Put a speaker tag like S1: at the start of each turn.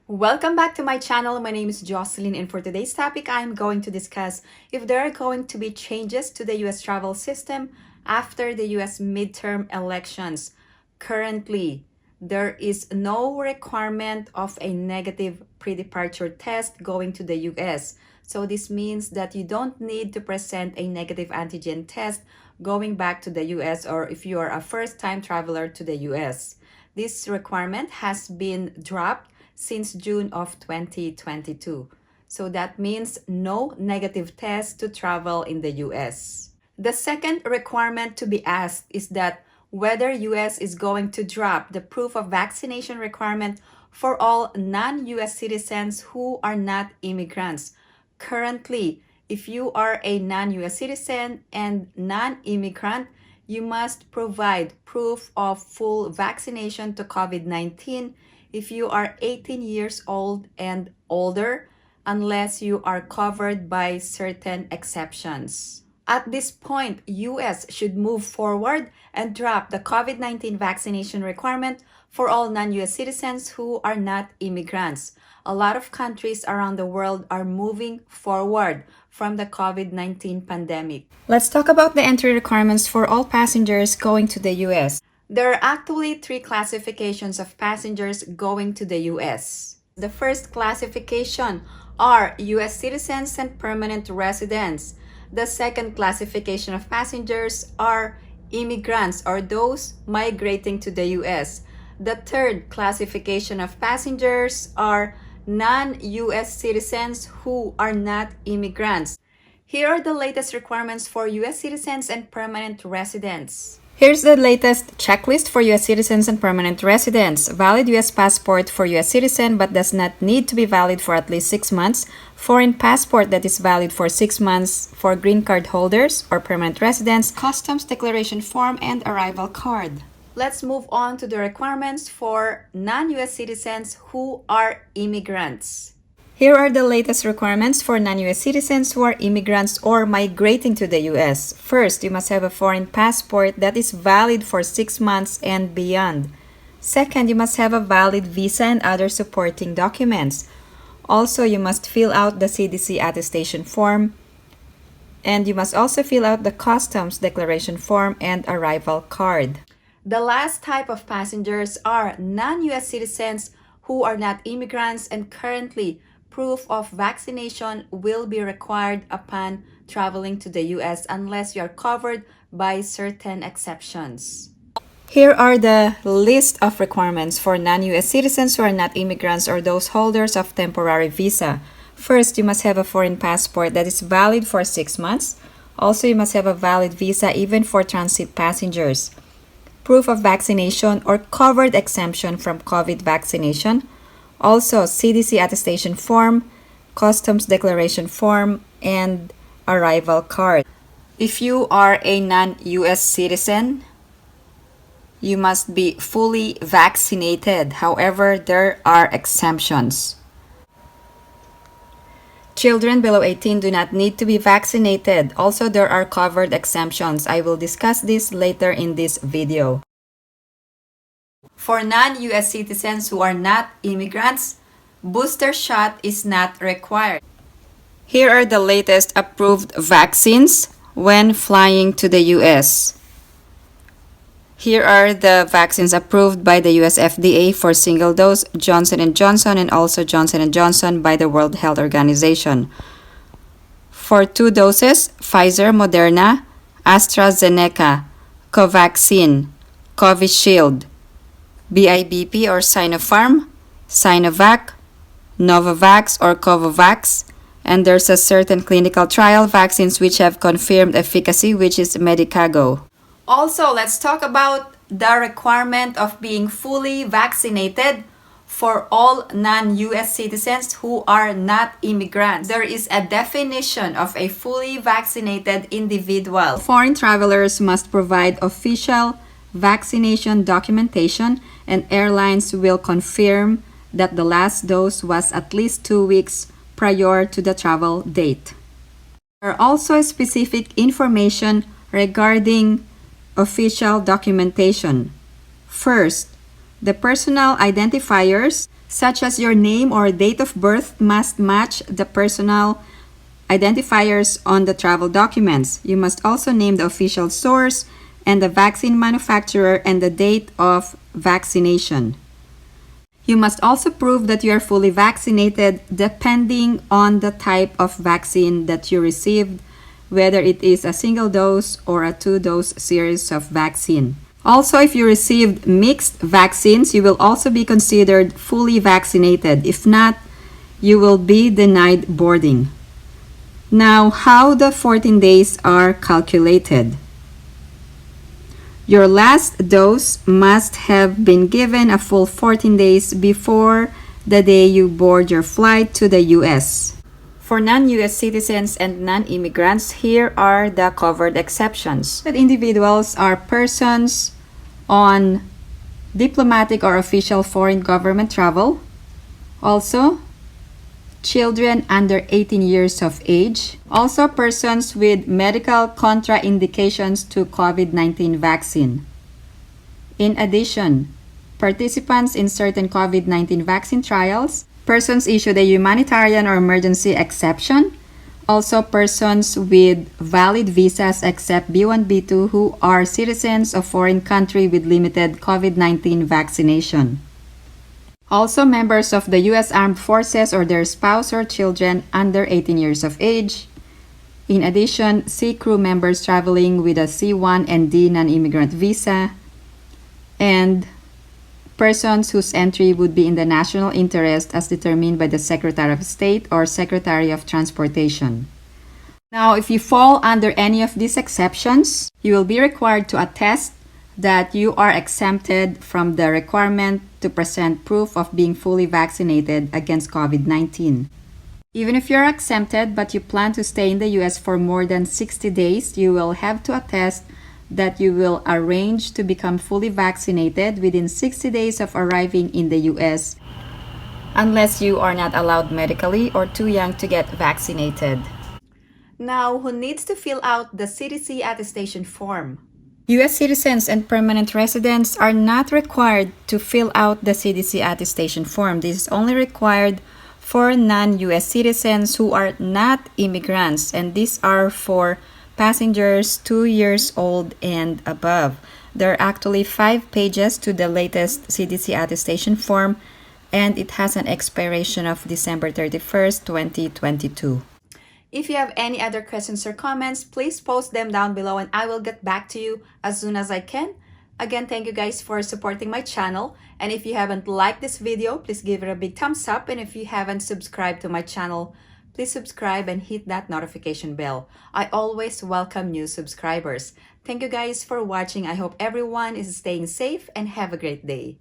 S1: Welcome back to my channel. My name is Jocelyn, and for today's topic, I'm going to discuss if there are going to be changes to the U.S. travel system after the U.S. midterm elections. Currently, there is no requirement of a negative pre-departure test going to the U.S. So this means that you don't need to present a negative antigen test going back to the U.S. or if you are a first-time traveler to the U.S. This requirement has been dropped since June of 2022. So that means no negative test to travel in the US. The second requirement to be asked is that whether US is going to drop the proof of vaccination requirement for all non-US citizens who are not immigrants. Currently, if you are a non-US citizen and non-immigrant, you must provide proof of full vaccination to COVID-19 if you are 18 years old and older, unless you are covered by certain exceptions. At this point, US should move forward and drop the COVID-19 vaccination requirement for all non-US citizens who are not immigrants. A lot of countries around the world are moving forward from the COVID-19 pandemic. Let's talk about the entry requirements for all passengers going to the US. There are actually three classifications of passengers going to the US. The first classification are US citizens and permanent residents. The second classification of passengers are immigrants or those migrating to the US. The third classification of passengers are non-US citizens who are not immigrants. Here are the latest requirements for US citizens and permanent residents. Here's the latest checklist for US citizens and permanent residents. Valid US passport for US citizen but does not need to be valid for at least 6 months. Foreign passport that is valid for 6 months for green card holders or permanent residents. Customs declaration form and arrival card. Let's move on to the requirements for non-US citizens who are immigrants. Here are the latest requirements for non-US citizens who are immigrants or migrating to the US. First, you must have a foreign passport that is valid for 6 months and beyond. Second, you must have a valid visa and other supporting documents. Also, you must fill out the CDC attestation form. And you must also fill out the customs declaration form and arrival card. The last type of passengers are non-US citizens who are not immigrants, and currently proof of vaccination will be required upon traveling to the US unless you are covered by certain exceptions. Here are the list of requirements for non-US citizens who are not immigrants or those holders of temporary visa. First, you must have a foreign passport that is valid for 6 months. Also, you must have a valid visa even for transit passengers. Proof of vaccination or covered exemption from COVID vaccination. Also, CDC attestation form, customs declaration form, and arrival card. If you are a non-US citizen, you must be fully vaccinated. However, there are exemptions. Children below 18 do not need to be vaccinated. Also, there are covered exemptions. I will discuss this later in this video. For non-US citizens who are not immigrants, booster shot is not required. Here are the latest approved vaccines when flying to the US. Here are the vaccines approved by the US FDA for single dose, Johnson & Johnson, and also Johnson & Johnson by the World Health Organization. For 2 doses, Pfizer, Moderna, AstraZeneca, Covaxin, Covishield, BIBP or Sinopharm, Sinovac, Novavax or Covovax, and there's a certain clinical trial vaccines which have confirmed efficacy, which is Medicago. Also, let's talk about the requirement of being fully vaccinated for all non-US citizens who are not immigrants. There is a definition of a fully vaccinated individual. Foreign travelers must provide official vaccination documentation, and airlines will confirm that the last dose was at least 2 weeks prior to the travel date. There are also specific information regarding official documentation. First, the personal identifiers such as your name or date of birth, must match the personal identifiers on the travel documents. You must also name the official source and the vaccine manufacturer and the date of vaccination. You must also prove that you are fully vaccinated depending on the type of vaccine that you received, whether it is a single dose or a 2-dose series of vaccine. Also, if you received mixed vaccines, you will also be considered fully vaccinated. If not, you will be denied boarding. Now, how the 14 days are calculated. Your last dose must have been given a full 14 days before the day you board your flight to the US. For non-US citizens and non-immigrants, here are the covered exceptions. That individuals are persons on diplomatic or official foreign government travel. Also, children under 18 years of age. Also, persons with medical contraindications to COVID-19 vaccine. In addition, participants in certain COVID-19 vaccine trials, persons issued a humanitarian or emergency exception, also persons with valid visas except B1, B2 who are citizens of foreign country with limited COVID-19 vaccination. Also members of the U.S. Armed Forces or their spouse or children under 18 years of age. In addition, sea crew members traveling with a C1 and D non-immigrant visa, and persons whose entry would be in the national interest as determined by the Secretary of State or Secretary of Transportation. Now, if you fall under any of these exceptions, you will be required to attest that you are exempted from the requirement to present proof of being fully vaccinated against COVID-19. Even if you're exempted but you plan to stay in the US for more than 60 days, you will have to attest that you will arrange to become fully vaccinated within 60 days of arriving in the US, unless you are not allowed medically or too young to get vaccinated. Now, who needs to fill out the CDC attestation form? US citizens and permanent residents are not required to fill out the CDC attestation form. This is only required for non-US citizens who are not immigrants, and these are for passengers 2 years old and above. There are actually 5 pages to the latest CDC attestation form, and it has an expiration of December 31st, 2022. If you have any other questions or comments, please post them down below and I will get back to you as soon as I can. Again, thank you guys for supporting my channel. And if you haven't liked this video, please give it a big thumbs up. And if you haven't subscribed to my channel, please subscribe and hit that notification bell. I always welcome new subscribers. Thank you guys for watching. I hope everyone is staying safe and have a great day.